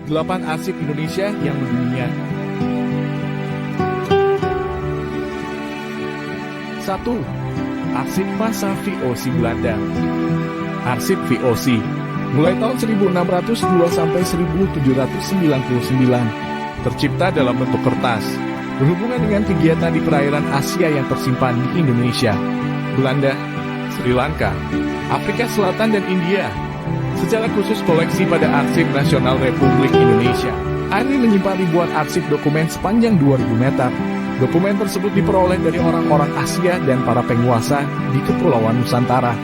8 arsip Indonesia yang mendunia. 1. Arsip masa VOC Belanda. Arsip VOC mulai tahun 1602 sampai 1799, tercipta dalam bentuk kertas, berhubungan dengan kegiatan di perairan Asia yang tersimpan di Indonesia, Belanda, Sri Lanka, Afrika Selatan dan India. Secara khusus koleksi pada Arsip Nasional Republik Indonesia. ANRI menyimpan ribuan arsip dokumen sepanjang 2000 meter. Dokumen tersebut diperoleh dari orang-orang Asia dan para penguasa di Kepulauan Nusantara.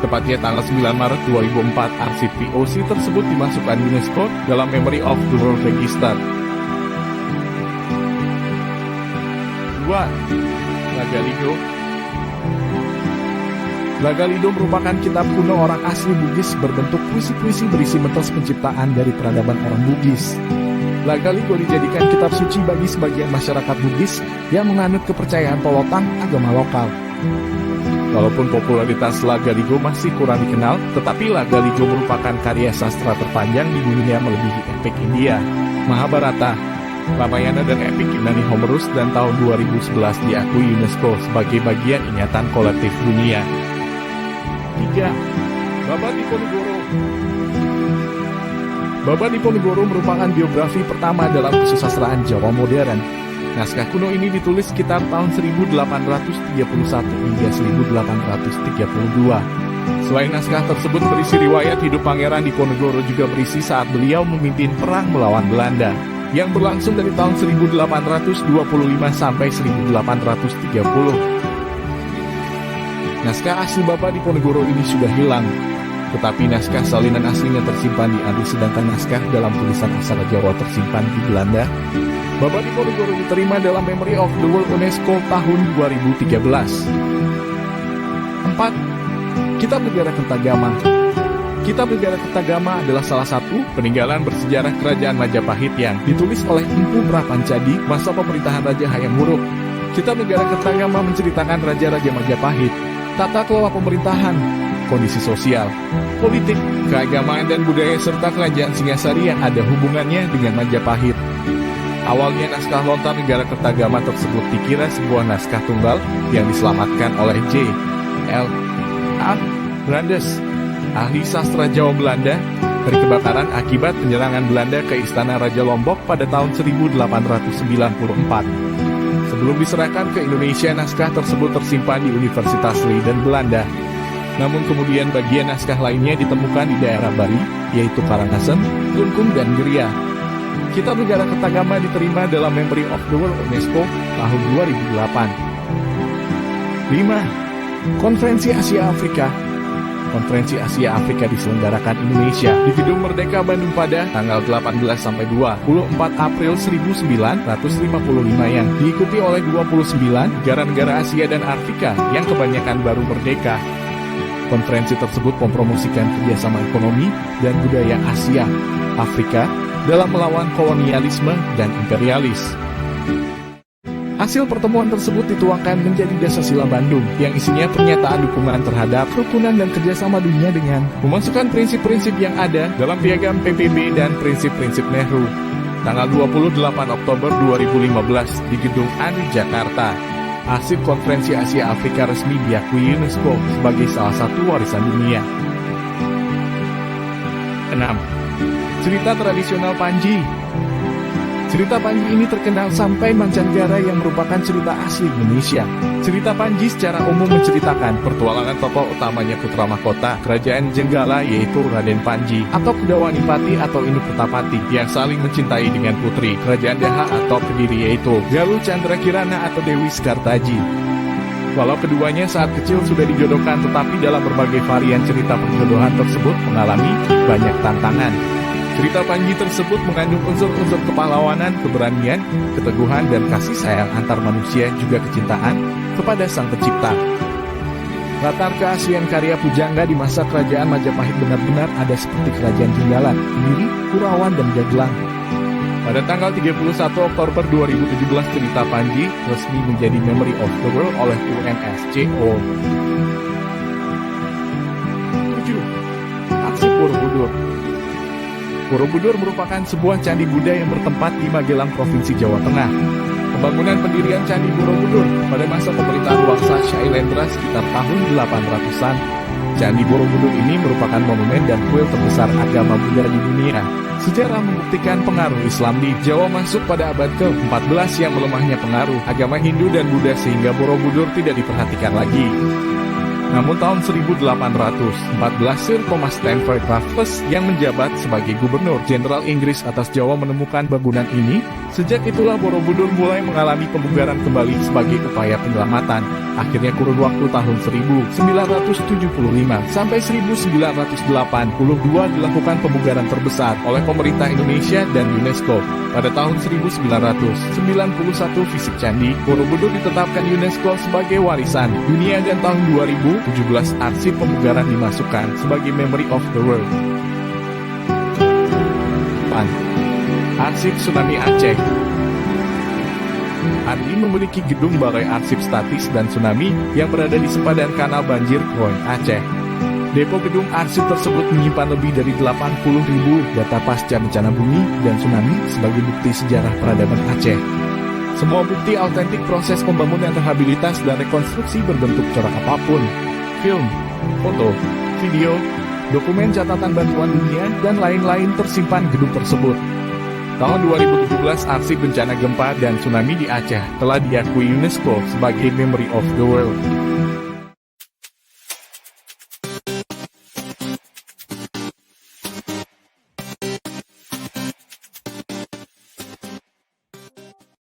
Tepatnya tanggal 9 Maret 2004, arsip VOC tersebut dimasukkan UNESCO dalam Memory of the World Register. 2. Lagaligo. Lagaligo merupakan kitab kuno orang asli Bugis berbentuk puisi-puisi berisi mitos penciptaan dari peradaban orang Bugis. Lagaligo dijadikan kitab suci bagi sebagian masyarakat Bugis yang menganut kepercayaan polotan agama lokal. Walaupun popularitas Lagaligo masih kurang dikenal, tetapi Lagaligo merupakan karya sastra terpanjang di dunia melebihi epik India, Mahabharata, Ramayana dan epik Yunani Homerus, dan tahun 2011 diakui UNESCO sebagai bagian ingatan kolektif dunia. 3. Babad Diponegoro. Babad Diponegoro merupakan biografi pertama dalam kesusastraan Jawa modern. Naskah kuno ini ditulis sekitar tahun 1831 hingga 1832. Selain naskah tersebut berisi riwayat hidup Pangeran Diponegoro, juga berisi saat beliau memimpin perang melawan Belanda yang berlangsung dari tahun 1825 sampai 1830. Naskah asli Babad Diponegoro ini sudah hilang, tetapi naskah salinan aslinya tersimpan di ANRI, sedangkan naskah dalam tulisan aksara Jawa tersimpan di Belanda. Babad Diponegoro diterima dalam Memory of the World UNESCO tahun 2013. 4. Kitab Negara Kertagama. Kitab Negara Kertagama adalah salah satu peninggalan bersejarah Kerajaan Majapahit yang ditulis oleh Empu Prapancadi masa pemerintahan Raja Hayam Wuruk. Kitab Negara Kertagama menceritakan raja-raja Majapahit, tata kelola pemerintahan, kondisi sosial, politik, keagamaan dan budaya serta kerajaan Singasari yang ada hubungannya dengan Majapahit. Awalnya naskah lontar Negara Kertagama tersebut dikira sebuah naskah tunggal yang diselamatkan oleh J. L. A. Brandes, ahli sastra Jawa Belanda, dari kebakaran akibat penyerangan Belanda ke Istana Raja Lombok pada tahun 1894. Sebelum diserahkan ke Indonesia, naskah tersebut tersimpan di Universitas Leiden, Belanda. Namun kemudian bagian naskah lainnya ditemukan di daerah Bari, yaitu Karangasem, Klungkung, dan Geria. Kitab Negara Kertagama diterima dalam Memory of the World UNESCO tahun 2008. 5. Konferensi Asia Afrika. Konferensi Asia Afrika diselenggarakan Indonesia di Gedung Merdeka Bandung pada tanggal 18 sampai 24 April 1955 yang diikuti oleh 29 negara-negara Asia dan Afrika yang kebanyakan baru merdeka. Konferensi tersebut mempromosikan kerjasama ekonomi dan budaya Asia, Afrika dalam melawan kolonialisme dan imperialis. Hasil pertemuan tersebut dituangkan menjadi Dasar-Sila Bandung yang isinya pernyataan dukungan terhadap kerukunan dan kerjasama dunia dengan memasukkan prinsip-prinsip yang ada dalam piagam PBB dan prinsip-prinsip Nehru. Tanggal 28 Oktober 2015 di Gedung ANRI Jakarta. Arsip Konferensi Asia Afrika resmi diakui UNESCO sebagai salah satu warisan dunia. 6. Cerita tradisional Panji. Cerita Panji ini terkenal sampai mancanegara yang merupakan cerita asli Indonesia. Cerita Panji secara umum menceritakan pertualangan tokoh utamanya putra mahkota Kerajaan Jenggala, yaitu Raden Panji atau Kedawanipati atau Inukutapati, yang saling mencintai dengan putri Kerajaan Daha atau Kediri, yaitu Galuh Chandra Kirana atau Dewi Sekartaji. Walau keduanya saat kecil sudah dijodohkan, tetapi dalam berbagai varian cerita perjodohan tersebut mengalami banyak tantangan. Cerita Panji tersebut mengandung unsur-unsur kepahlawanan, keberanian, keteguhan, dan kasih sayang antar manusia, juga kecintaan kepada Sang Pencipta. Latar keaslian karya pujangga di masa Kerajaan Majapahit benar-benar ada seperti Kerajaan Jenggala, Kediri, Kurawan, dan Gagelang. Pada tanggal 31 Oktober 2017, cerita Panji resmi menjadi Memory of the World oleh UNESCO. 7. Aksi Borobudur. Borobudur merupakan sebuah candi Buddha yang bertempat di Magelang, Provinsi Jawa Tengah. Pembangunan pendirian Candi Borobudur pada masa pemerintahan Wangsa Shailendra sekitar tahun 800-an. Candi Borobudur ini merupakan monumen dan kuil terbesar agama Buddha di dunia. Sejarah membuktikan pengaruh Islam di Jawa masuk pada abad ke-14 yang melemahnya pengaruh agama Hindu dan Buddha sehingga Borobudur tidak diperhatikan lagi. Namun tahun 1814, Sir Thomas Stamford Raffles yang menjabat sebagai Gubernur Jenderal Inggris atas Jawa menemukan bangunan ini. Sejak itulah Borobudur mulai mengalami pembugaran kembali sebagai upaya penyelamatan. Akhirnya kurun waktu tahun 1975 sampai 1982 dilakukan pembugaran terbesar oleh pemerintah Indonesia dan UNESCO. Pada tahun 1991 fisik Candi Borobudur ditetapkan UNESCO sebagai warisan dunia dan tahun 2017 arsip pembugaran dimasukkan sebagai Memory of the World. Arsip Tsunami Aceh. ARI memiliki gedung Balai Arsip Statis dan Tsunami yang berada di sepadan Kanal Banjir Kroen, Aceh. Depo gedung arsip tersebut menyimpan lebih dari 80.000 data pasca bencana bumi dan tsunami sebagai bukti sejarah peradaban Aceh. Semua bukti autentik proses pembangunan, rehabilitas, dan rekonstruksi berbentuk corak apapun, film, foto, video, dokumen catatan bantuan dunia, dan lain-lain tersimpan gedung tersebut. Tahun 2017, arsip bencana gempa dan tsunami di Aceh telah diakui UNESCO sebagai Memory of the World.